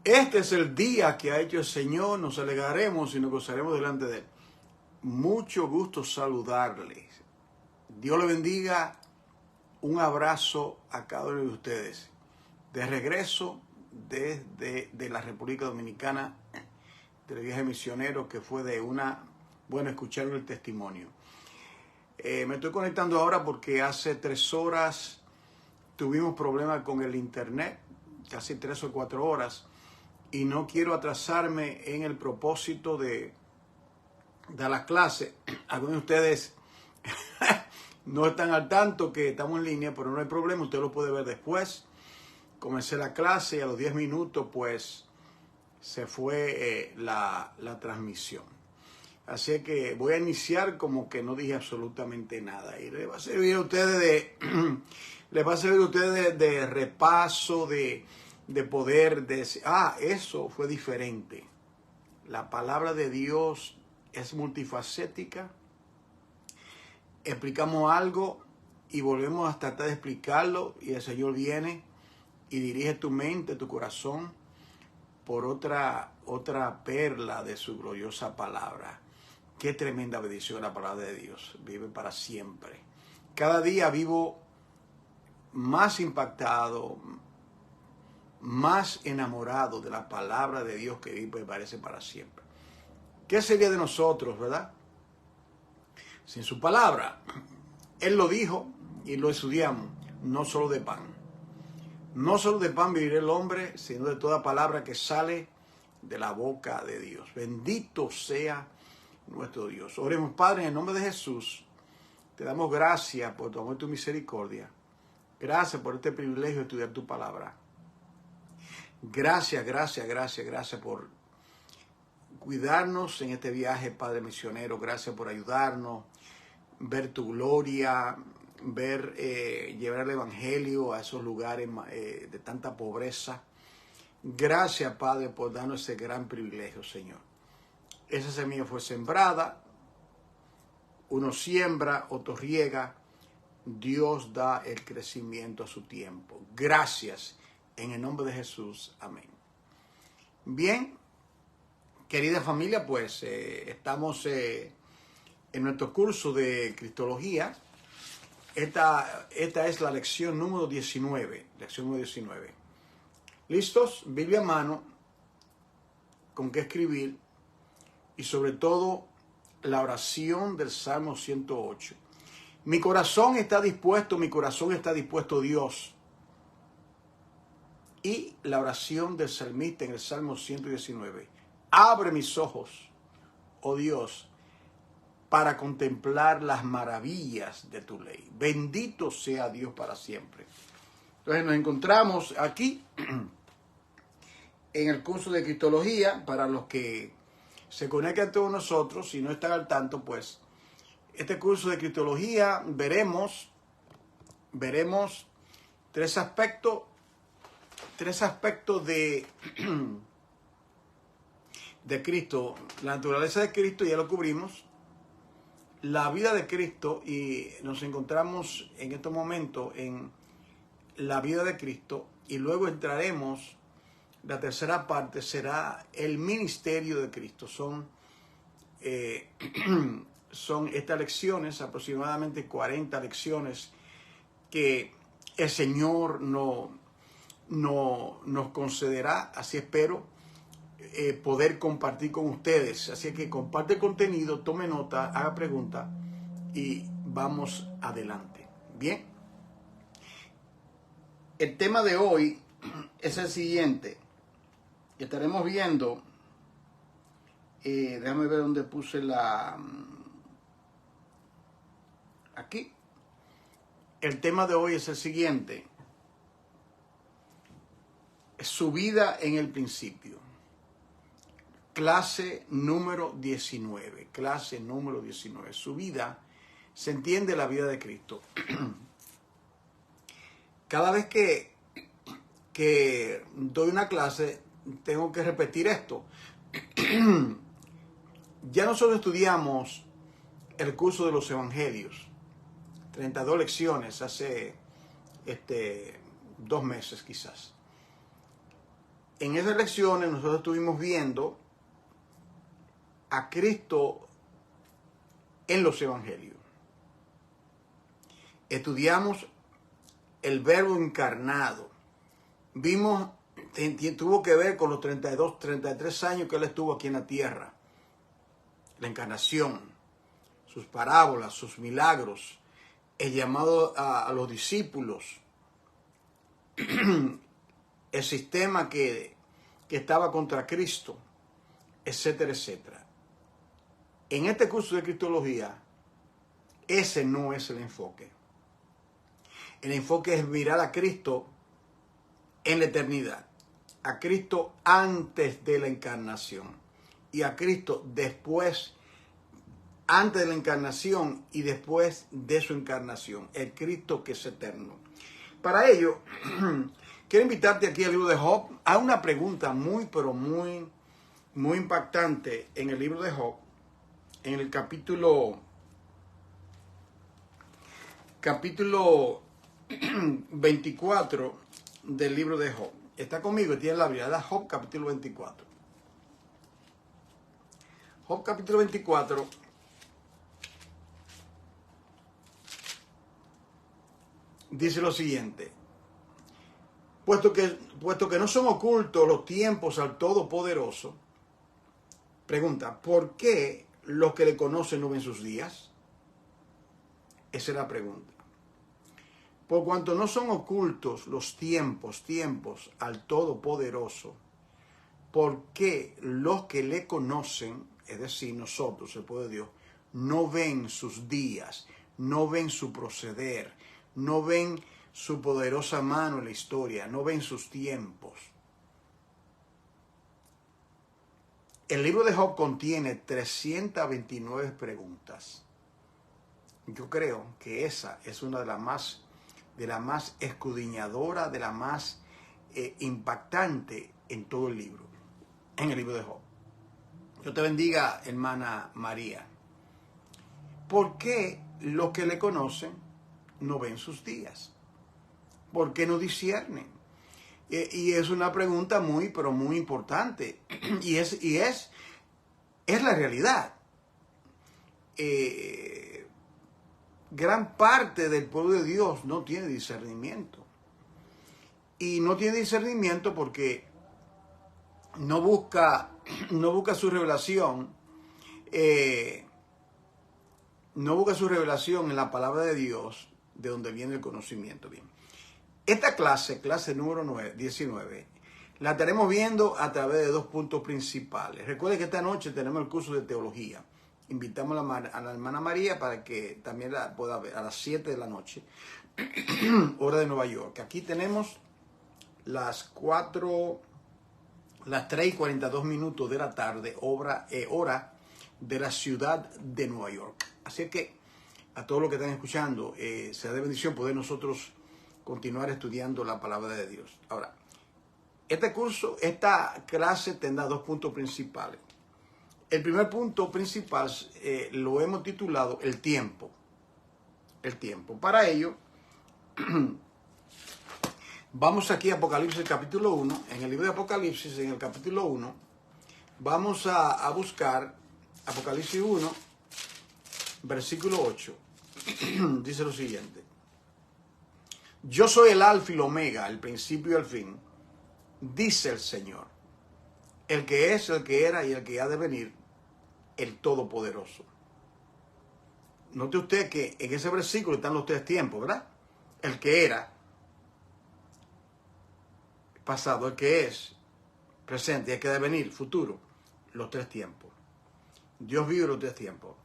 Este es el día que ha hecho el Señor, nos alegraremos y nos gozaremos delante de Él. Mucho gusto saludarles. Dios le bendiga. Un abrazo a cada uno de ustedes. De regreso desde la República Dominicana, del viaje misionero, que fue de escuchar el testimonio. Me estoy conectando ahora porque hace 3 horas tuvimos problemas con el internet, casi 3 o 4 horas, y no quiero atrasarme en el propósito de la clase. Algunos de ustedes no están al tanto que estamos en línea, pero no hay problema, usted lo puede ver después. Comencé la clase y a los 10 minutos pues se fue la transmisión. Así que voy a iniciar como que no dije absolutamente nada. Y les va a servir a ustedes de repaso, de poder decir, eso fue diferente. La palabra de Dios es multifacética. Explicamos algo y volvemos a tratar de explicarlo, y el Señor viene y dirige tu mente, tu corazón por otra perla de su gloriosa palabra. Qué tremenda bendición la palabra de Dios. Vive para siempre. Cada día vivo más impactado, más enamorado de la palabra de Dios que vive y parece para siempre. ¿Qué sería de nosotros, verdad? Sin su palabra. Él lo dijo y lo estudiamos. No solo de pan. No solo de pan vivirá el hombre, sino de toda palabra que sale de la boca de Dios. Bendito sea nuestro Dios. Oremos, Padre, en el nombre de Jesús. Te damos gracias por tu amor y tu misericordia. Gracias por este privilegio de estudiar tu palabra. Gracias por cuidarnos en este viaje, Padre misionero. Gracias por ayudarnos, ver tu gloria, llevar el evangelio a esos lugares de tanta pobreza. Gracias, Padre, por darnos ese gran privilegio, Señor. Esa semilla fue sembrada, uno siembra, otro riega, Dios da el crecimiento a su tiempo. Gracias, en el nombre de Jesús, amén. Bien, querida familia, pues estamos en nuestro curso de Cristología. Esta es la lección número 19. ¿Listos? Biblia a mano, con qué escribir, y sobre todo la oración del Salmo 108. Mi corazón está dispuesto, Dios. Y la oración del salmista en el Salmo 119. Abre mis ojos, oh Dios, para contemplar las maravillas de tu ley. Bendito sea Dios para siempre. Entonces nos encontramos aquí en el curso de Cristología. Para los que se conectan a todos nosotros y no están al tanto, pues este curso de Cristología veremos 3 aspectos de Cristo. La naturaleza de Cristo ya lo cubrimos, la vida de Cristo, y nos encontramos en estos momentos en la vida de Cristo, y luego entraremos, la tercera parte será el ministerio de Cristo. Son estas lecciones, aproximadamente 40 lecciones, que el Señor nos concederá, así espero, poder compartir con ustedes. Así que comparte el contenido, tome nota, haga preguntas y vamos adelante. Bien, el tema de hoy es el siguiente. Estaremos viendo, déjame ver dónde puse aquí. El tema de hoy es el siguiente: su vida en el principio. Clase número 19. Su vida, se entiende la vida de Cristo. Cada vez que doy una clase, tengo que repetir esto. Ya nosotros estudiamos el curso de los evangelios, 32 lecciones, hace 2 meses quizás. en esas lecciones nosotros estuvimos viendo a Cristo en los evangelios. Estudiamos el verbo encarnado. Vimos, tuvo que ver con los 32, 33 años que él estuvo aquí en la tierra. La encarnación, sus parábolas, sus milagros, el llamado a los discípulos, el sistema que estaba contra Cristo, etcétera, etcétera. En este curso de Cristología, ese no es el enfoque. El enfoque es mirar a Cristo en la eternidad, a Cristo antes de la encarnación y a Cristo después, antes de la encarnación y después de su encarnación, el Cristo que es eterno. Para ello, quiero invitarte aquí al libro de Job. Hay una pregunta muy, pero muy impactante en el libro de Job, en el capítulo 24 del libro de Job. Está conmigo, tiene la Biblia, Job capítulo 24. Job capítulo 24 dice lo siguiente: puesto que no son ocultos los tiempos al Todopoderoso, pregunta, ¿por qué los que le conocen no ven sus días? Esa es la pregunta. Por cuanto no son ocultos los tiempos al Todopoderoso, ¿por qué los que le conocen, es decir, nosotros, el pueblo de Dios, no ven sus días, no ven su proceder, no ven su poderosa mano en la historia, no ven sus tiempos? El libro de Job contiene 329 preguntas. Yo creo que esa es una de las más escudriñadora, de la más impactante en todo el libro, en el libro de Job. Dios te bendiga, hermana María. ¿Por qué los que le conocen no ven sus días? ¿Por qué no disciernen? Y es una pregunta muy, pero muy importante. Y es la realidad. Gran parte del pueblo de Dios no tiene discernimiento. Y no tiene discernimiento porque no busca su revelación. No busca su revelación en la palabra de Dios, de donde viene el conocimiento. Bien. Esta clase número 19, la estaremos viendo a través de dos puntos principales. Recuerden que esta noche tenemos el curso de teología. Invitamos a la hermana María para que también la pueda ver a las 7 de la noche, hora de Nueva York. Aquí tenemos las 3:42 de la tarde, hora de la ciudad de Nueva York. Así que a todos los que están escuchando, sea de bendición poder nosotros continuar estudiando la palabra de Dios. Ahora, esta clase tendrá dos puntos principales. El primer punto principal lo hemos titulado el tiempo. El tiempo. Para ello, vamos aquí a Apocalipsis capítulo 1. En el libro de Apocalipsis, en el capítulo 1, vamos a buscar Apocalipsis 1, versículo 8. Dice lo siguiente: yo soy el alfa y el omega, el principio y el fin, dice el Señor, el que es, el que era y el que ha de venir, el Todopoderoso. Note usted que en ese versículo están los tres tiempos, ¿verdad? El que era, pasado, el que es, presente y el que ha de venir, futuro. Los tres tiempos. Dios vive los tres tiempos.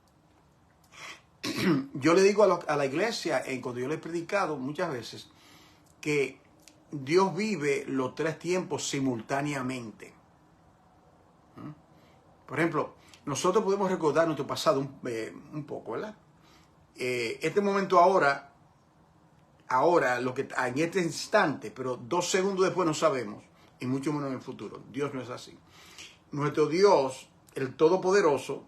Yo le digo a la iglesia, cuando yo le he predicado muchas veces, que Dios vive los tres tiempos simultáneamente. Por ejemplo, nosotros podemos recordar nuestro pasado un poco, ¿verdad? Este momento ahora, lo que en este instante, pero 2 segundos después no sabemos, y mucho menos en el futuro. Dios no es así. Nuestro Dios, el Todopoderoso,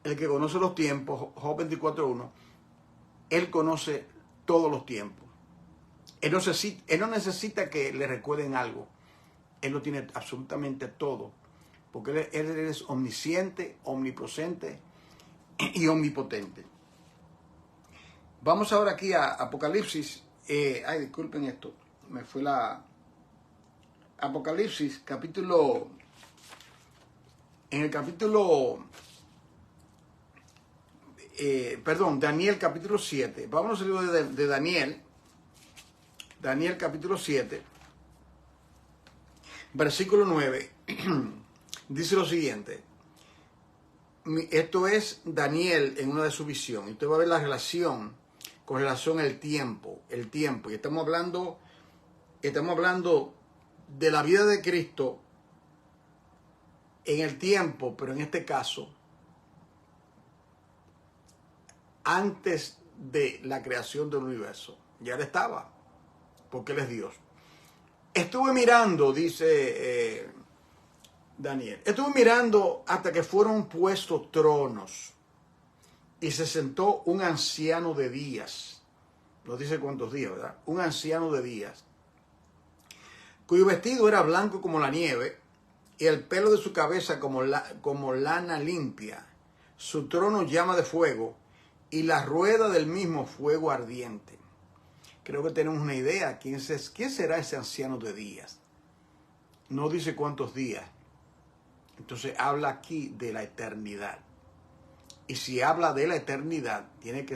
el que conoce los tiempos, Job 24:1, Él conoce todos los tiempos. Él no necesita que le recuerden algo. Él lo tiene absolutamente todo, porque Él es omnisciente, omnipotente y omnipotente. Vamos ahora aquí a Apocalipsis. Disculpen esto, me fue la... Apocalipsis, Daniel capítulo 7. Vámonos al libro de Daniel. Daniel capítulo 7, versículo 9. Dice lo siguiente. Esto es Daniel en una de sus visiones. Usted va a ver la relación con relación al tiempo. El tiempo. Y estamos hablando de la vida de Cristo en el tiempo, pero en este caso, antes de la creación del universo. Ya Él estaba, porque Él es Dios. Estuve mirando, dice Daniel, estuve mirando hasta que fueron puestos tronos y se sentó un anciano de días. No dice cuántos días, ¿verdad? Un anciano de días, cuyo vestido era blanco como la nieve y el pelo de su cabeza como lana limpia. Su trono llama de fuego y la rueda del mismo fuego ardiente. Creo que tenemos una idea. ¿Quién será ese anciano de días? No dice cuántos días. Entonces habla aquí de la eternidad. Y si habla de la eternidad, tiene que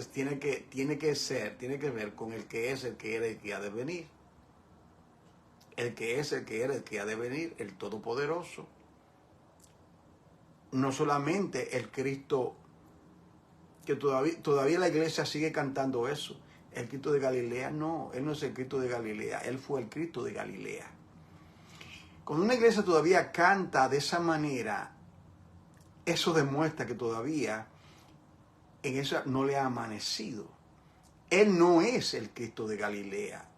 ver con el que es, el que era, el que ha de venir. El que es, el que era, el que ha de venir, el Todopoderoso. No solamente el Cristo, que todavía la iglesia sigue cantando eso. El Cristo de Galilea, no, Él no es el Cristo de Galilea, Él fue el Cristo de Galilea. Cuando una iglesia todavía canta de esa manera, eso demuestra que todavía en eso no le ha amanecido. Él no es el Cristo de Galilea,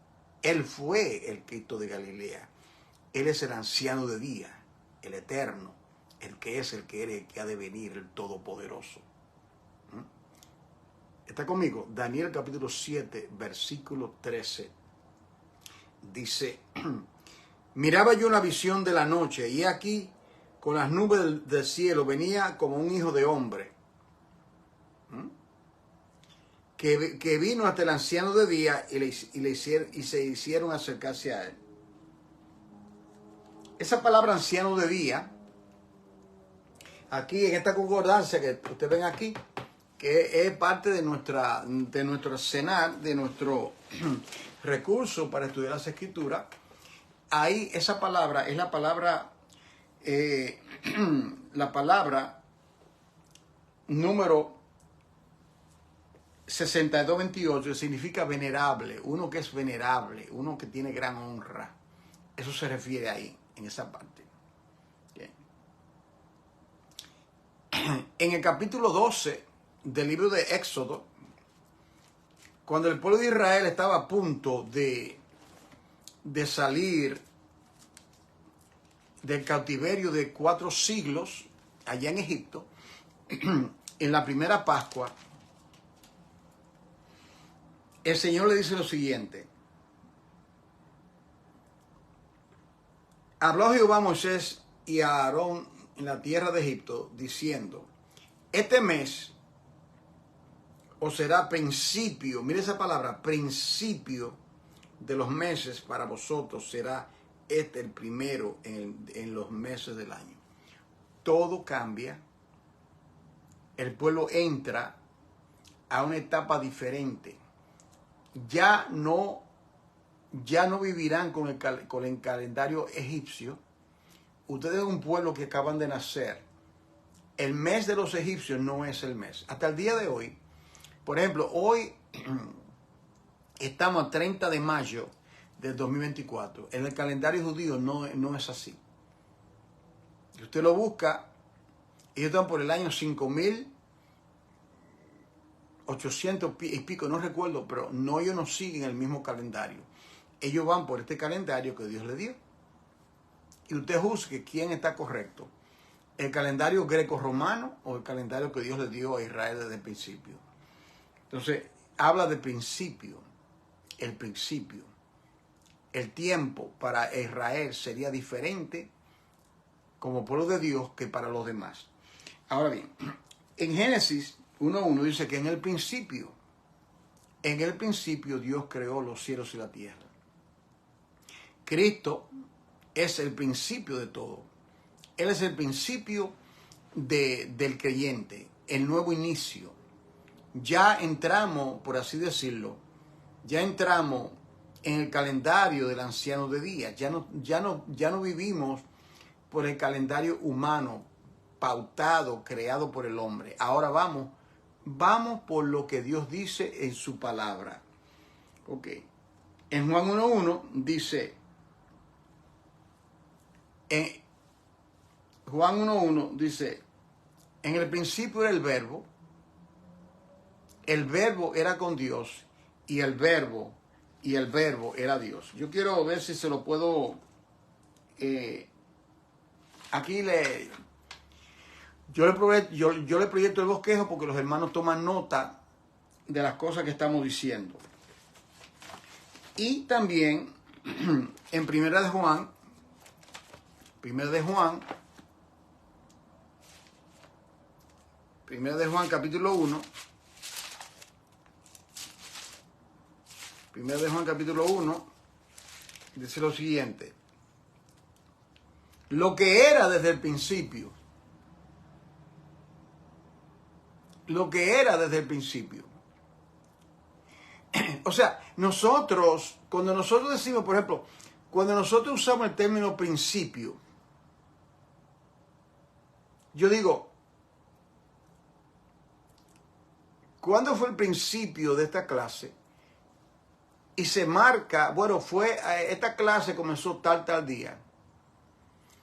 Él fue el Cristo de Galilea. Él es el anciano de día, el eterno, el que es, el que era, el que ha de venir, el Todopoderoso. ¿Está conmigo? Daniel capítulo 7, versículo 13. Dice, miraba yo una visión de la noche y aquí con las nubes del cielo venía como un hijo de hombre, que vino hasta el anciano de día y se hicieron acercarse a él. Esa palabra anciano de día, aquí en esta concordancia que ustedes ven aquí, que es parte de nuestro arsenal, de nuestro recurso para estudiar las Escrituras. Ahí esa palabra es la palabra número 6228, que significa venerable, uno que es venerable, uno que tiene gran honra. Eso se refiere ahí, en esa parte. Bien. En el capítulo 12 del libro de Éxodo, cuando el pueblo de Israel estaba a punto de salir del cautiverio de 4 siglos allá en Egipto, en la primera Pascua, el Señor le dice lo siguiente: habló Jehová a Moisés y a Aarón en la tierra de Egipto, diciendo, este mes os será principio, mire esa palabra, principio de los meses para vosotros, será este el primero en los meses del año. Todo cambia, el pueblo entra a una etapa diferente. Ya no vivirán con el calendario egipcio. Ustedes son un pueblo que acaban de nacer. El mes de los egipcios no es el mes. Hasta el día de hoy, por ejemplo, hoy estamos a 30 de mayo del 2024. En el calendario judío no es así. Si usted lo busca, ellos están por el año 5800 y pico, no recuerdo, pero ellos no siguen el mismo calendario. Ellos van por este calendario que Dios les dio. Y usted juzgue quién está correcto, el calendario greco-romano o el calendario que Dios le dio a Israel desde el principio. Entonces, habla de principio, el principio. el tiempo para Israel sería diferente como pueblo de Dios que para los demás. Ahora bien, en Génesis 1:1 dice que en el principio Dios creó los cielos y la tierra. Cristo es el principio de todo. Él es el principio del creyente, el nuevo inicio. Ya entramos, por así decirlo, ya entramos en el calendario del anciano de días. Ya no vivimos por el calendario humano, pautado, creado por el hombre. Ahora vamos por lo que Dios dice en su palabra. Ok. En Juan 1:1 dice, Juan 1:1 dice, en el principio era el verbo era con Dios y el verbo era Dios. Yo quiero ver si se lo puedo, aquí yo le proyecto el bosquejo porque los hermanos toman nota de las cosas que estamos diciendo. Y también en Primera de Juan capítulo 1, Primera de Juan capítulo 1, dice lo siguiente: lo que era desde el principio, o sea, cuando nosotros decimos, por ejemplo, cuando nosotros usamos el término principio, yo digo, ¿cuándo fue el principio de esta clase? Y se marca, bueno, esta clase comenzó tal día.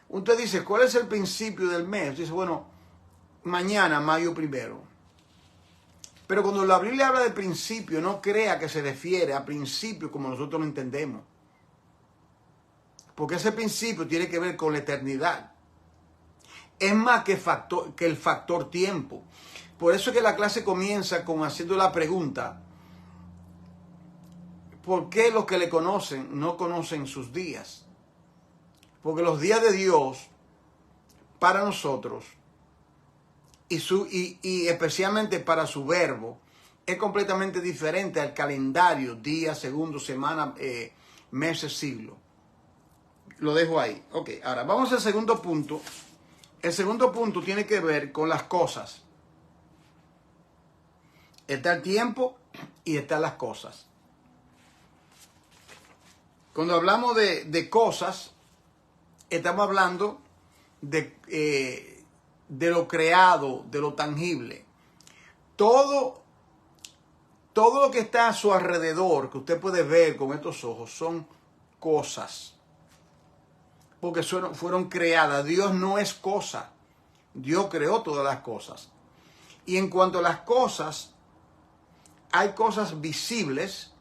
Usted dice, ¿cuál es el principio del mes? Dice, bueno, mañana, mayo 1. Pero cuando la Biblia habla de principio, no crea que se refiere a principio como nosotros lo entendemos. Porque ese principio tiene que ver con la eternidad. Es más que el factor tiempo. Por eso es que la clase comienza haciendo la pregunta: ¿por qué los que le conocen no conocen sus días? Porque los días de Dios, para nosotros, y especialmente para su verbo, es completamente diferente al calendario, días, segundos, semanas, meses, siglos. Lo dejo ahí. Ok, ahora vamos al segundo punto. El segundo punto tiene que ver con las cosas. Está el tiempo y están las cosas. Cuando hablamos de cosas, estamos hablando de lo creado, de lo tangible. Todo lo que está a su alrededor, que usted puede ver con estos ojos, son cosas. Porque fueron creadas. Dios no es cosa. Dios creó todas las cosas. Y en cuanto a las cosas, hay cosas visibles,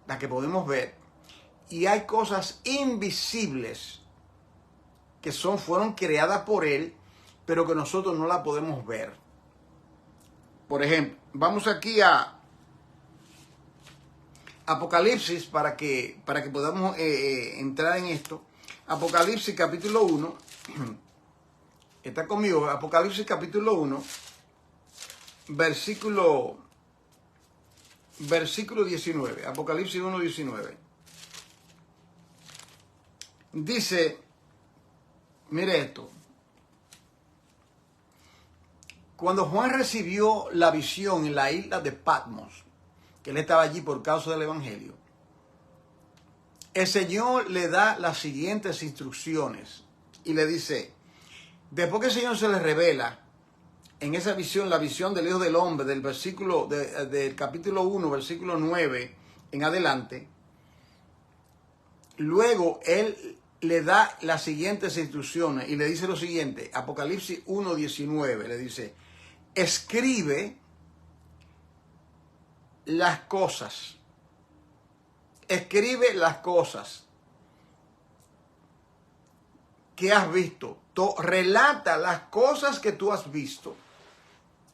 las que podemos ver, y hay cosas invisibles que fueron creadas por Él, pero que nosotros no la podemos ver. Por ejemplo, vamos aquí a Apocalipsis para que podamos entrar en esto. Apocalipsis capítulo 1. Está conmigo. Apocalipsis capítulo 1. Versículo 19. Apocalipsis 1, 19. Dice, mire esto. Cuando Juan recibió la visión en la isla de Patmos, que él estaba allí por causa del Evangelio, el Señor le da las siguientes instrucciones y le dice, después que el Señor se le revela en esa visión, la visión del Hijo del Hombre, del capítulo 1, versículo 9 en adelante, luego Él le da las siguientes instrucciones y le dice lo siguiente, Apocalipsis 1, 19, le dice, escribe las cosas. Escribe las cosas que has visto. Relata las cosas que tú has visto.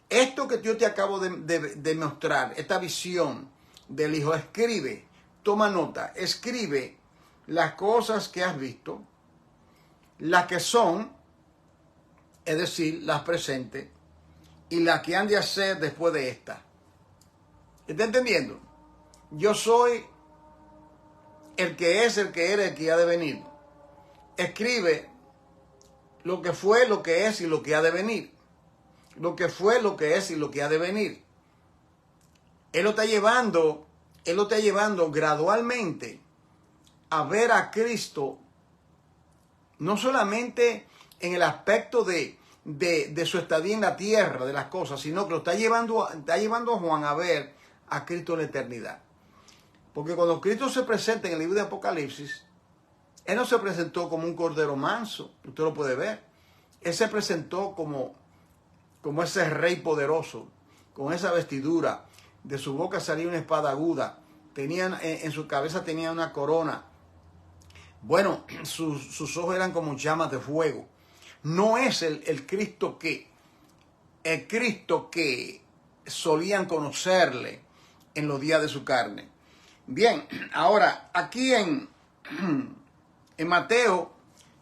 Esto que yo te acabo de mostrar, esta visión del Hijo, escribe, toma nota, escribe las cosas que has visto, las que son, es decir, las presentes, y las que han de hacer después de esta. ¿Está entendiendo? Yo soy el que es, el que era, el que ha de venir. Escribe lo que fue, lo que es y lo que ha de venir. Lo que fue, lo que es y lo que ha de venir. Él lo está llevando gradualmente a ver a Cristo, no solamente en el aspecto de su estadía en la tierra, de las cosas, sino que lo está llevando a Juan a ver a Cristo en la eternidad. Porque cuando Cristo se presenta en el libro de Apocalipsis, Él no se presentó como un cordero manso, usted lo puede ver. Él se presentó como ese rey poderoso, con esa vestidura, de su boca salía una espada aguda, en su cabeza tenía una corona. Bueno, sus ojos eran como llamas de fuego. No es el Cristo que solían conocerle en los días de su carne. Bien, ahora aquí en Mateo,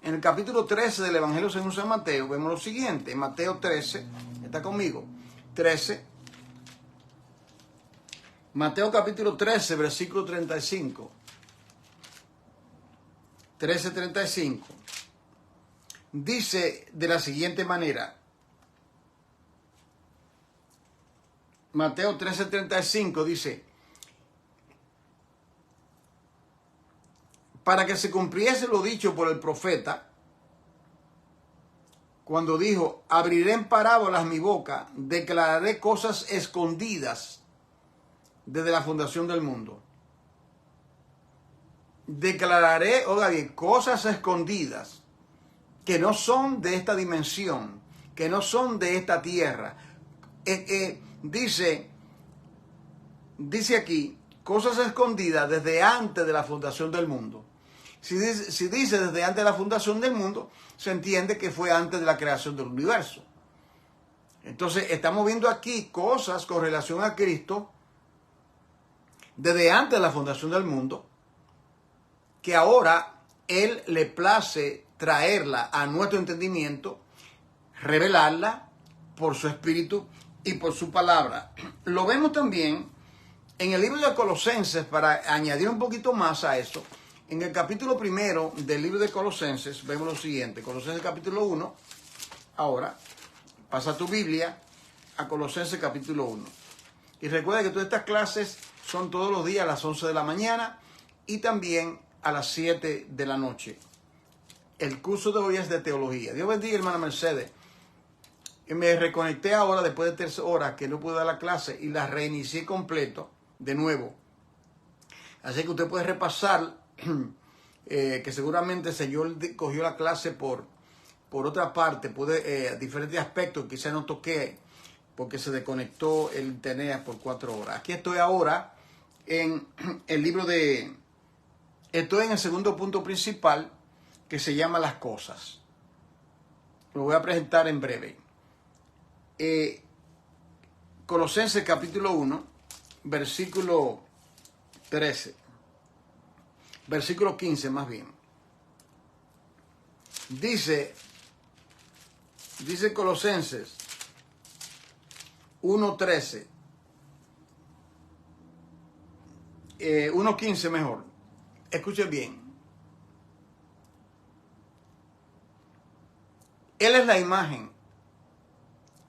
en el capítulo 13 del Evangelio según San Mateo, vemos lo siguiente. En Mateo 13, está conmigo, 13. Mateo capítulo 13, versículo 35. 13:35. Dice de la siguiente manera. Mateo 13:35 dice: para que se cumpliese lo dicho por el profeta, cuando dijo: abriré en parábolas mi boca, declararé cosas escondidas desde la fundación del mundo. Declararé, oiga bien, cosas escondidas que no son de esta dimensión, que no son de esta tierra. Dice aquí, cosas escondidas desde antes de la fundación del mundo. Si dice desde antes de la fundación del mundo, se entiende que fue antes de la creación del universo. Entonces, estamos viendo aquí cosas con relación a Cristo desde antes de la fundación del mundo, que ahora Él le place traerla a nuestro entendimiento, revelarla por su Espíritu y por su palabra. Lo vemos también en el libro de Colosenses, para añadir un poquito más a eso. En el capítulo 1 del libro de Colosenses vemos lo siguiente. Colosenses capítulo 1. Ahora, pasa tu Biblia a Colosenses capítulo 1. Y recuerda que todas estas clases son todos los días a las 11 de la mañana y también a las 7 de la noche. El curso de hoy es de teología. Dios bendiga, hermana Mercedes. Me reconecté ahora después de 3 horas que no pude dar la clase y la reinicié completo de nuevo. Así que usted puede repasar, que seguramente el Señor cogió la clase por otra parte, diferentes aspectos, quizás no toqué porque se desconectó el internet por 4 horas. Aquí estoy ahora en el libro estoy en el segundo punto principal, que se llama las cosas. Lo voy a presentar en breve. Colosenses capítulo 1, versículo 13. Versículo 15 más bien. Dice Colosenses 1:13. 1:15 mejor. Escuchen bien. Él es la imagen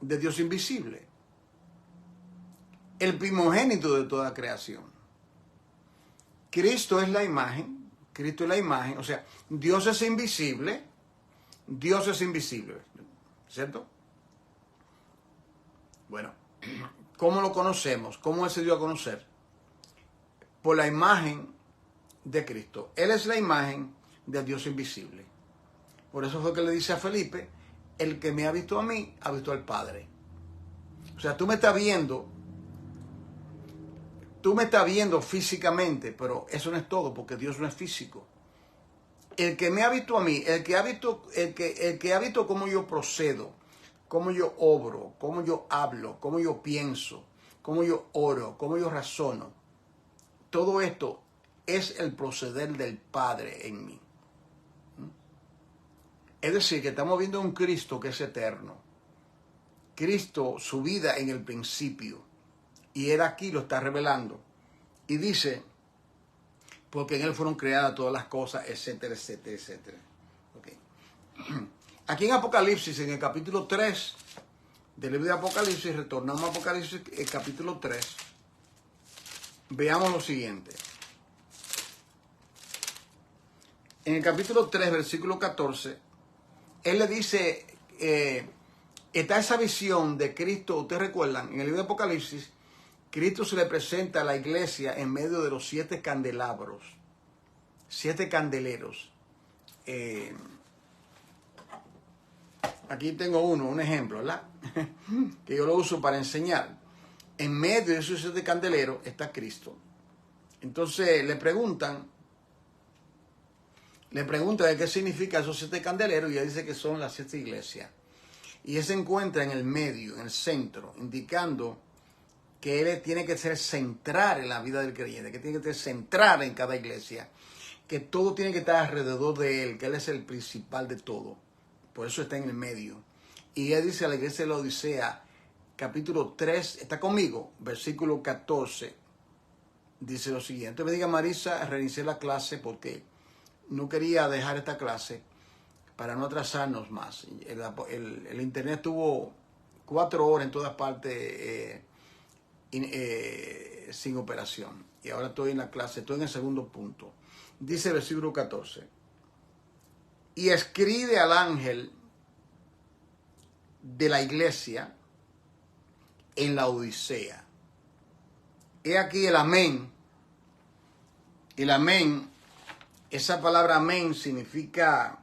de Dios invisible, el primogénito de toda creación. Cristo es la imagen, o sea, Dios es invisible, ¿cierto? Bueno, ¿cómo lo conocemos? ¿Cómo Él se dio a conocer? Por la imagen de Cristo. Él es la imagen de Dios invisible. Por eso fue que le dice a Felipe: el que me ha visto a mí, ha visto al Padre. O sea, tú me estás viendo físicamente, pero eso no es todo, porque Dios no es físico. El que me ha visto a mí, el que ha visto cómo yo procedo, cómo yo obro, cómo yo hablo, cómo yo pienso, cómo yo oro, cómo yo razono. Todo esto es el proceder del Padre en mí. Es decir, que estamos viendo un Cristo que es eterno. Cristo, su vida en el principio. Y Él aquí lo está revelando. Y dice, porque en Él fueron creadas todas las cosas, etcétera, etcétera, etcétera. Okay. Aquí en Apocalipsis, en el capítulo 3 del libro de Apocalipsis, retornamos a Apocalipsis, el capítulo 3. Veamos lo siguiente. En el capítulo 3, versículo 14, Él le dice, está esa visión de Cristo, ustedes recuerdan, en el libro de Apocalipsis, Cristo se le presenta a la iglesia en medio de los 7 candelabros, 7 candeleros. Aquí tengo un ejemplo, ¿verdad? Que yo lo uso para enseñar. En medio de esos 7 candeleros está Cristo. Entonces le preguntan de qué significa esos 7 candeleros y él dice que son las 7 iglesias. Y él se encuentra en el medio, en el centro, indicando que él tiene que ser central en la vida del creyente, que tiene que ser central en cada iglesia, que todo tiene que estar alrededor de él, que él es el principal de todo. Por eso está en el medio. Y él dice a la iglesia de la Odisea, capítulo 3, está conmigo, versículo 14, dice lo siguiente. Me diga Marisa, reinicié la clase porque no quería dejar esta clase para no atrasarnos más. El internet tuvo 4 horas en todas partes sin operación. Y ahora estoy en la clase, estoy en el segundo punto. Dice el versículo 14. Y escribe al ángel de la iglesia en la Odisea. He aquí el amén. El amén, esa palabra amén significa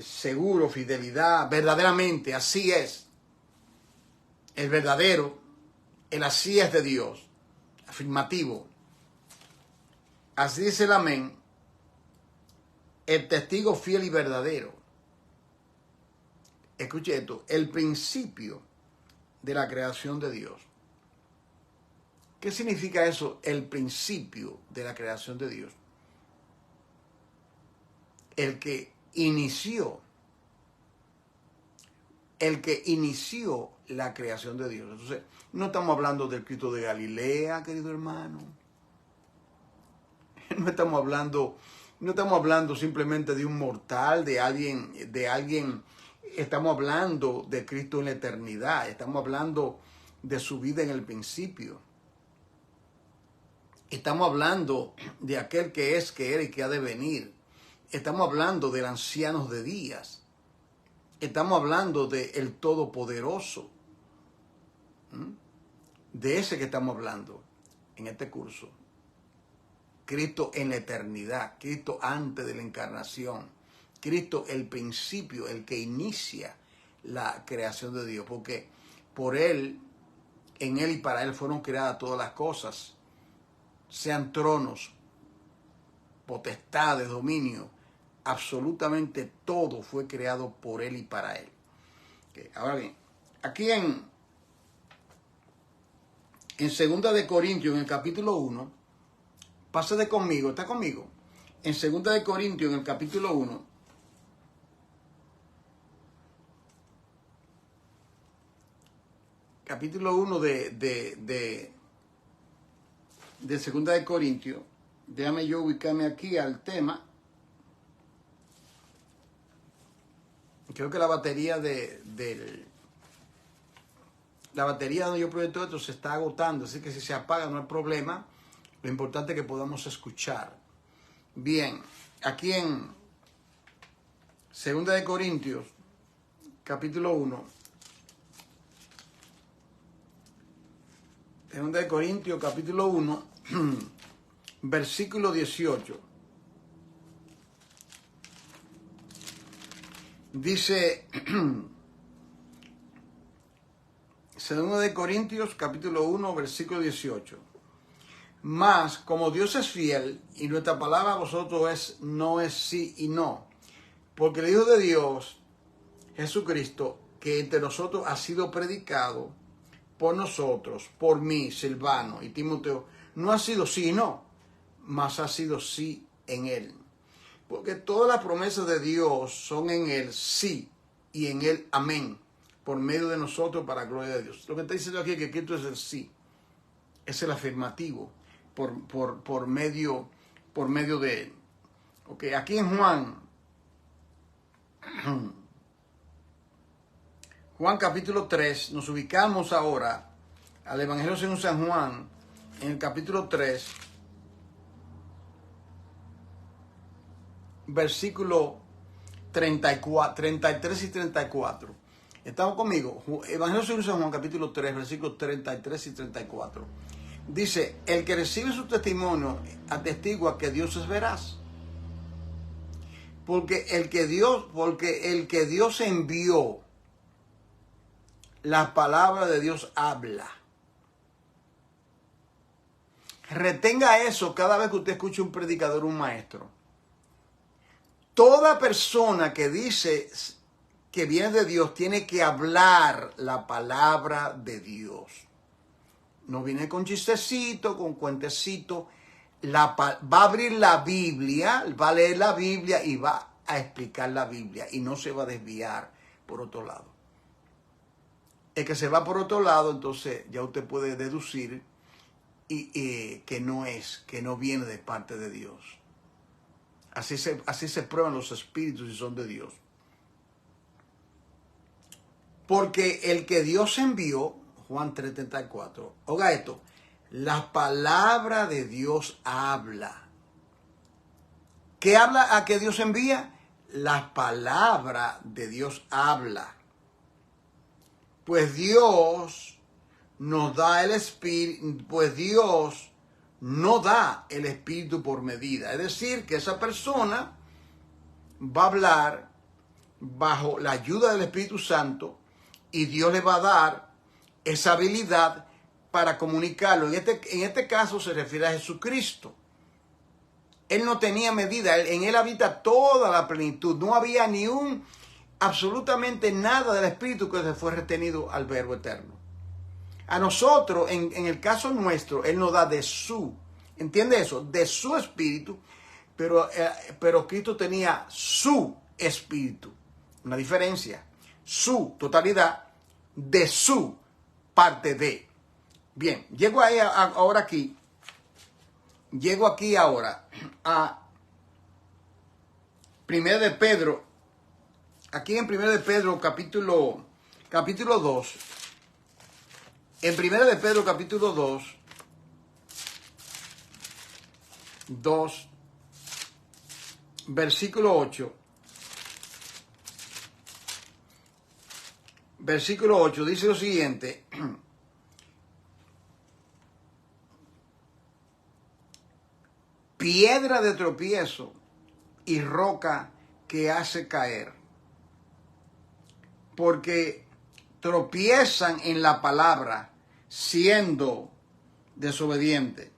seguro, fidelidad, verdaderamente, así es. El verdadero, el así es de Dios, afirmativo. Así dice el amén, el testigo fiel y verdadero. Escuche esto, el principio de la creación de Dios. ¿Qué significa eso? El principio de la creación de Dios. El que inició la creación de Dios. Entonces, no estamos hablando del Cristo de Galilea, querido hermano. No estamos hablando simplemente de un mortal, de alguien. Estamos hablando de Cristo en la eternidad. Estamos hablando de su vida en el principio. Estamos hablando de aquel que es, que era y que ha de venir. Estamos hablando del anciano de días. Estamos hablando del Todopoderoso. De ese que estamos hablando en este curso. Cristo en la eternidad. Cristo antes de la encarnación. Cristo el principio, el que inicia la creación de Dios. Porque por Él, en Él y para Él fueron creadas todas las cosas. Sean tronos, potestades, dominio, absolutamente todo fue creado por Él y para Él. Okay. Ahora bien, aquí en 2 de Corintios, en el capítulo 1, pásate conmigo, ¿está conmigo? En 2 de Corintios, en el capítulo 1, capítulo 1 de 2 de Corintios, déjame yo ubicarme aquí al tema. Creo que la batería la batería donde yo proyecto esto se está agotando, así que si se apaga no hay problema. Lo importante es que podamos escuchar. Bien, aquí en 2 de Corintios, capítulo 1. 2 de Corintios, capítulo 1, versículo 18. Dice, 2 de Corintios, capítulo 1, versículo 18. Mas, como Dios es fiel, y nuestra palabra a vosotros no es sí y no, porque el Hijo de Dios, Jesucristo, que entre nosotros ha sido predicado por nosotros, por mí, Silvano y Timoteo, no ha sido sí y no, mas ha sido sí en Él. Porque todas las promesas de Dios son en Él sí y en Él amén, por medio de nosotros para gloria de Dios. Lo que está diciendo aquí es que Cristo es el sí, es el afirmativo por medio de Él. Ok, aquí en Juan capítulo 3, nos ubicamos ahora al Evangelio según San Juan, en el capítulo 3, versículo 34, 33 y 34. ¿Estamos conmigo? Evangelio según San Juan, capítulo 3, versículos 33 y 34. Dice, el que recibe su testimonio atestigua que Dios es veraz. Porque el que Dios envió, la palabra de Dios habla. Retenga eso cada vez que usted escuche un predicador, un maestro. Toda persona que dice que viene de Dios tiene que hablar la palabra de Dios. No viene con chistecito, con cuentecito. Va a abrir la Biblia, va a leer la Biblia y va a explicar la Biblia. Y no se va a desviar por otro lado. El que se va por otro lado, entonces ya usted puede deducir que no viene de parte de Dios. Así se prueban los espíritus si son de Dios. Porque el que Dios envió, Juan 3:34, oiga esto, la palabra de Dios habla. ¿Qué habla a qué Dios envía? La palabra de Dios habla. Pues Dios nos da el espíritu, pues Dios no da el espíritu por medida. Es decir, que esa persona va a hablar bajo la ayuda del Espíritu Santo y Dios le va a dar esa habilidad para comunicarlo. En este caso se refiere a Jesucristo. Él no tenía medida, en él habita toda la plenitud. No había absolutamente nada del Espíritu que se fue retenido al Verbo eterno. A nosotros, en el caso nuestro, Él nos da de su, ¿entiende eso? De su Espíritu, pero Cristo tenía su Espíritu. Una diferencia. Su totalidad de su parte de. Bien, llego aquí ahora a 1 de Pedro. Aquí en 1 de Pedro capítulo 2. En 1 de Pedro capítulo 2, versículo 8. Versículo 8 dice lo siguiente. Piedra de tropiezo y roca que hace caer. Porque tropiezan en la palabra siendo desobediente.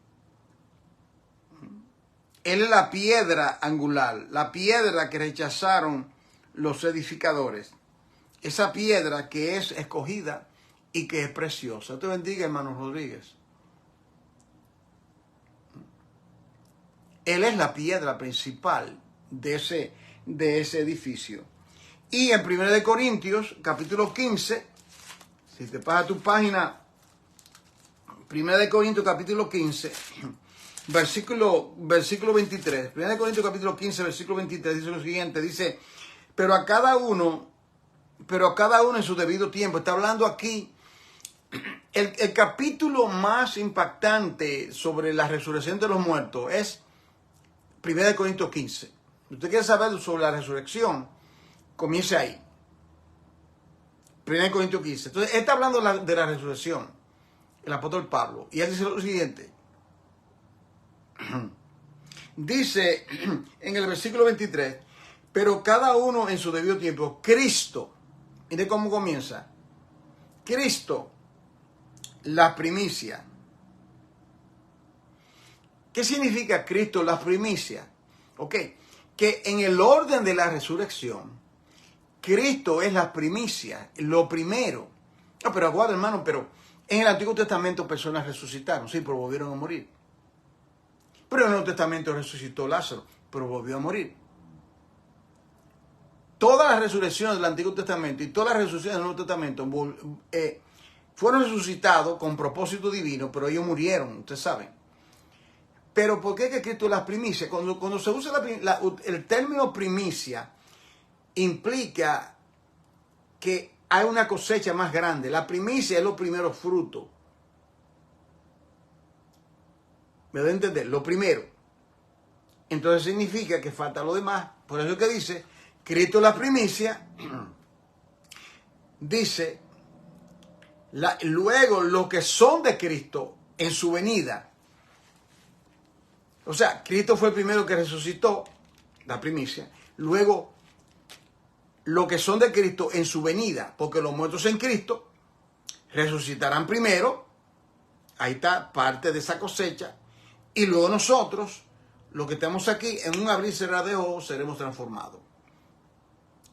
Él es la piedra angular, la piedra que rechazaron los edificadores. Esa piedra que es escogida y que es preciosa. Te bendiga, hermano Rodríguez. Él es la piedra principal de ese edificio. Y en 1 de Corintios, capítulo 15, si te pasas tu página, 1 de Corintios, capítulo 15, versículo 23. 1 de Corintios, capítulo 15, versículo 23, dice lo siguiente, dice, pero a cada uno en su debido tiempo. Está hablando aquí, el capítulo más impactante sobre la resurrección de los muertos es 1 de Corintios 15. Si usted quiere saber sobre la resurrección, comience ahí. 1 Corintios 15. Entonces, él está hablando de la resurrección, el apóstol Pablo. Y él dice lo siguiente. Dice en el versículo 23, pero cada uno en su debido tiempo, Cristo. Mire cómo comienza. Cristo, la primicia. ¿Qué significa Cristo, la primicia? Ok, que en el orden de la resurrección, Cristo es la primicia, lo primero. No, pero aguarda, hermano, pero en el Antiguo Testamento personas resucitaron, sí, pero volvieron a morir. Pero en el Nuevo Testamento resucitó Lázaro, pero volvió a morir. Todas las resurrecciones del Antiguo Testamento y todas las resurrecciones del Nuevo Testamento fueron resucitados con propósito divino, pero ellos murieron, ustedes saben. Pero ¿por qué es que Cristo es la primicia? Cuando se usa el término primicia, implica que hay una cosecha más grande. La primicia es los primeros frutos. ¿Me da a entender? Lo primero. Entonces significa que falta lo demás. Por eso es que dice, Cristo es la primicia. Dice, luego los que son de Cristo en su venida. O sea, Cristo fue el primero que resucitó, la primicia. Luego, los que son de Cristo en su venida, porque los muertos en Cristo resucitarán primero. Ahí está parte de esa cosecha. Y luego nosotros, los que estamos aquí, en un abrir y cerrar de ojos, seremos transformados.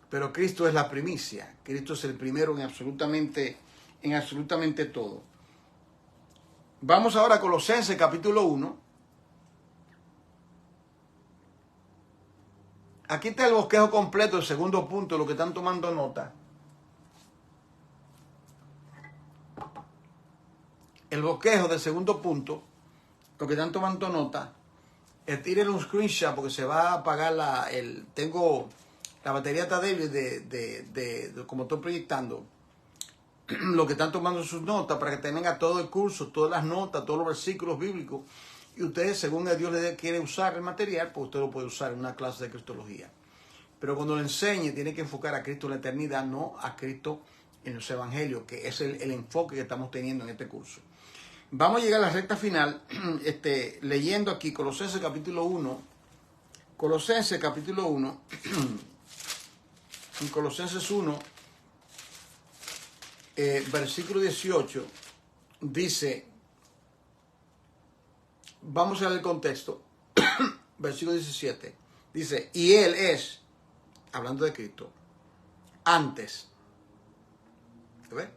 Pero Cristo es la primicia. Cristo es el primero en absolutamente todo. Vamos ahora a Colosenses capítulo 1. Aquí está el bosquejo completo, el segundo punto, lo que están tomando nota. El bosquejo del segundo punto, lo que están tomando nota, tiren un screenshot porque se va a apagar tengo la batería está débil de como estoy proyectando. Lo que están tomando sus notas para que tengan todo el curso, todas las notas, todos los versículos bíblicos. Y ustedes, según Dios les quiere usar el material, pues usted lo puede usar en una clase de cristología. Pero cuando lo enseñe, tiene que enfocar a Cristo en la eternidad, no a Cristo en los evangelios, que es el enfoque que estamos teniendo en este curso. Vamos a llegar a la recta final, leyendo aquí Colosenses capítulo 1. Colosenses capítulo 1. En Colosenses 1, versículo 18, dice, vamos a ver el contexto, versículo 17, dice, y Él es, hablando de Cristo, antes, ¿ves?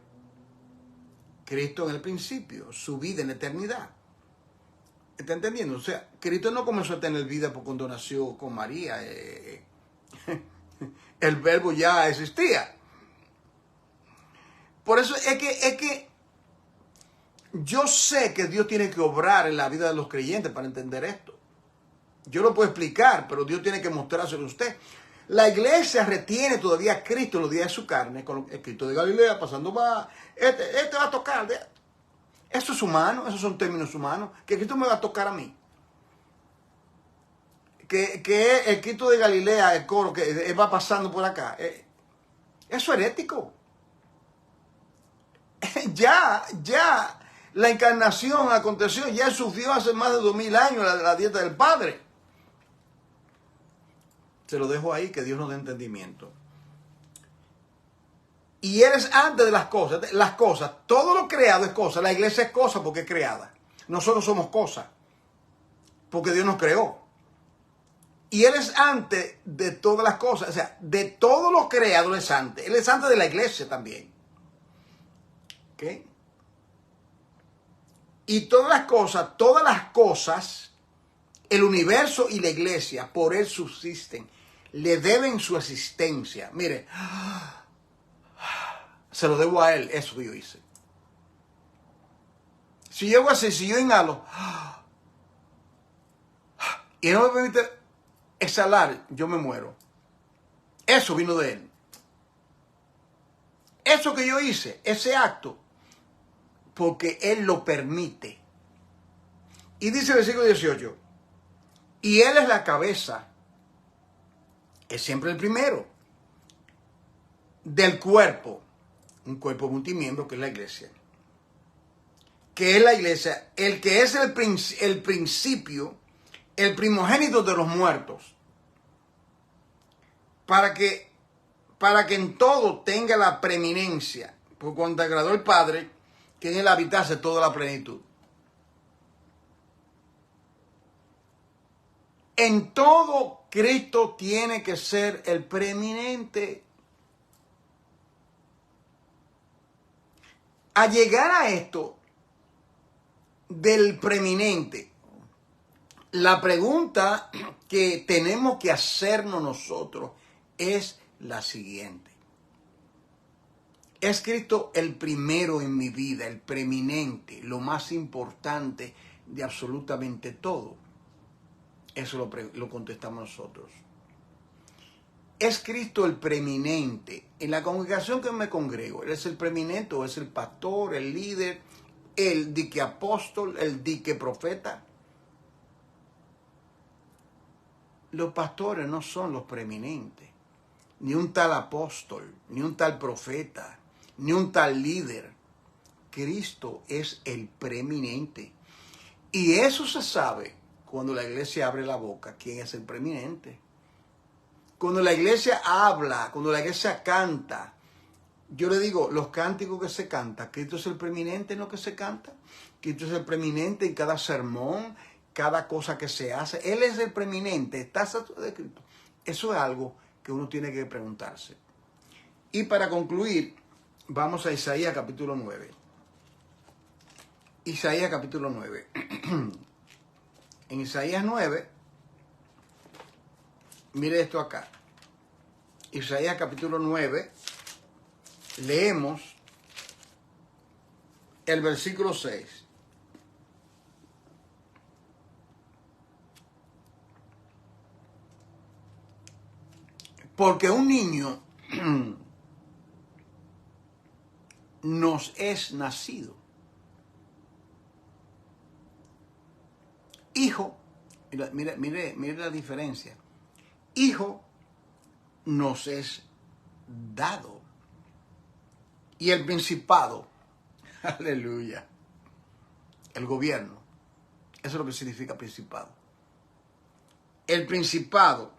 Cristo en el principio, su vida en la eternidad. ¿Está entendiendo? O sea, Cristo no comenzó a tener vida por cuando nació con María. El verbo ya existía. Por eso es que yo sé que Dios tiene que obrar en la vida de los creyentes para entender esto. Yo lo puedo explicar, pero Dios tiene que mostrárselo a usted. La iglesia retiene todavía a Cristo en los días de su carne, con el Cristo de Galilea, pasando más, este va a tocar. Eso es humano, esos son términos humanos, que Cristo me va a tocar a mí. Que el Cristo de Galilea, el coro, que va pasando por acá. Eso es herético. Ya, la encarnación aconteció, ya sufrió hace más de 2000 años la dieta del Padre. Se lo dejo ahí, que Dios nos dé entendimiento. Y Él es antes de las cosas, todo lo creado es cosa, la iglesia es cosa porque es creada. Nosotros somos cosas, porque Dios nos creó. Y Él es antes de todas las cosas, o sea, de todo lo creado Él es antes. Él es antes de la iglesia también. ¿Ok? Y todas las cosas, el universo y la iglesia, por Él subsisten. Le deben su existencia. Mire, se lo debo a Él, eso que yo hice. Si yo hago así, si yo inhalo y no me permite exhalar, yo me muero. Eso vino de Él. Eso que yo hice, ese acto, porque Él lo permite. Y dice el versículo 18, y Él es la cabeza, es siempre el primero, del cuerpo, un cuerpo multimiembro que es la iglesia. Que es la iglesia, el que es el principio, el primogénito de los muertos, para que en todo tenga la preeminencia, por cuanto agradó el Padre, que en Él habitase toda la plenitud. En todo, Cristo tiene que ser el preeminente. A llegar a esto del preeminente, La pregunta que tenemos que hacernos nosotros es la siguiente. ¿Es Cristo el primero en mi vida, el preeminente, lo más importante de absolutamente todo? Eso lo contestamos nosotros. ¿Es Cristo el preeminente? En la congregación que me congrego, ¿Él es el preeminente o es el pastor, el líder, el dique apóstol, el dique profeta? Los pastores no son los preeminentes, ni un tal apóstol, ni un tal profeta, ni un tal líder. Cristo es el preeminente. Y eso se sabe cuando la iglesia abre la boca, quién es el preeminente. Cuando la iglesia habla, cuando la iglesia canta, yo le digo, los cánticos que se cantan, Cristo es el preeminente en lo que se canta. Cristo es el preeminente en cada sermón, cada cosa que se hace. Él es el preeminente, está saturado de Cristo. Eso es algo que uno tiene que preguntarse. Y para concluir, vamos a Isaías capítulo 9. Isaías capítulo 9. En Isaías 9, mire esto acá. Isaías capítulo 9, leemos el versículo 6. Porque un niño nos es nacido. Hijo, mire la diferencia. Hijo nos es dado. Y el principado, aleluya, el gobierno, eso es lo que significa principado. El principado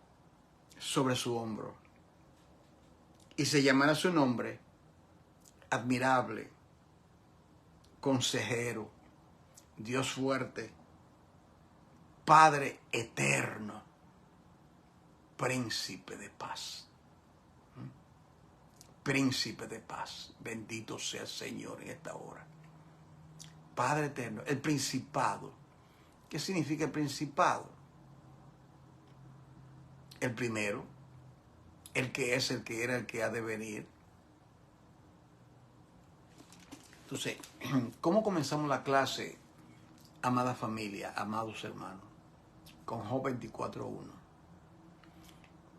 sobre su hombro. Y se llamará su nombre admirable, consejero, Dios fuerte, Padre eterno, príncipe de paz. Príncipe de paz. Bendito sea el Señor en esta hora. Padre eterno, el principado. ¿Qué significa el principado? El primero, el que es, el que era, el que ha de venir. Entonces, ¿cómo comenzamos la clase, amada familia, amados hermanos? Con Job 24:1.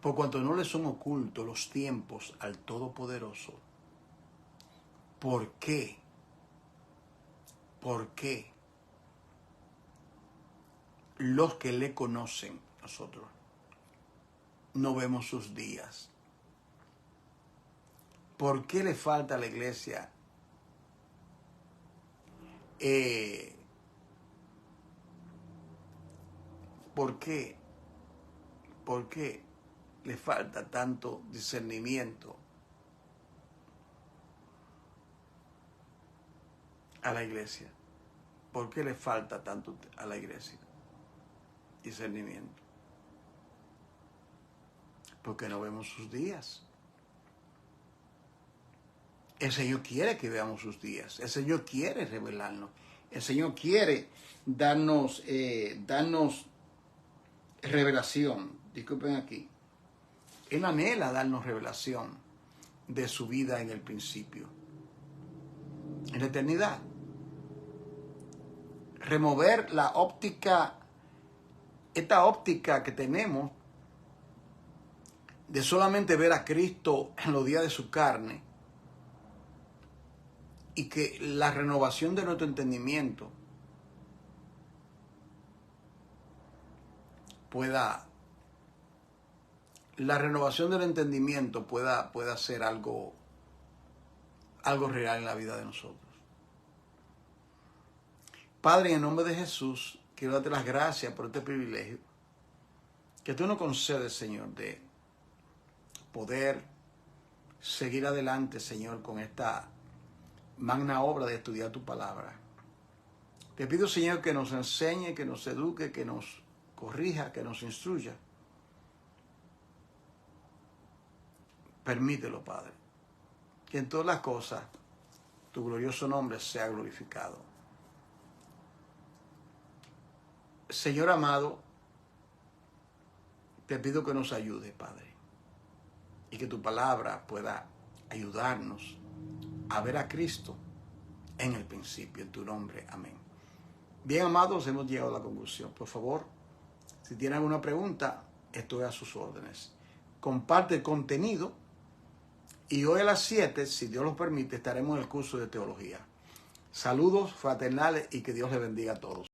Por cuanto no le son ocultos los tiempos al Todopoderoso, ¿por qué? ¿Por qué los que le conocen, nosotros, no vemos sus días? ¿Por qué le falta a la iglesia ¿por qué? ¿Por qué le falta tanto discernimiento a la iglesia? ¿Por qué le falta tanto a la iglesia discernimiento? Porque no vemos sus días. El Señor quiere que veamos sus días. El Señor quiere revelarnos. El Señor quiere darnos revelación. Disculpen aquí. Él anhela darnos revelación de su vida en el principio, en la eternidad. Remover la óptica, esta óptica que tenemos de solamente ver a Cristo en los días de su carne, y que la renovación de nuestro entendimiento pueda ser algo real en la vida de nosotros. Padre, en el nombre de Jesús, quiero darte las gracias por este privilegio que tú nos concedes, Señor, de poder seguir adelante, Señor, con esta magna obra de estudiar tu palabra. Te pido, Señor, que nos enseñe, que nos eduque, que nos corrija, que nos instruya. Permítelo, Padre, que en todas las cosas tu glorioso nombre sea glorificado. Señor amado, Te pido que nos ayude, Padre, y que tu palabra pueda ayudarnos a ver a Cristo en el principio, en tu nombre. Amén. Bien, amados, hemos llegado a la conclusión. Por favor, si tienen alguna pregunta, estoy a sus órdenes. Comparte el contenido y hoy a las 7, si Dios lo permite, estaremos en el curso de teología. Saludos fraternales y que Dios les bendiga a todos.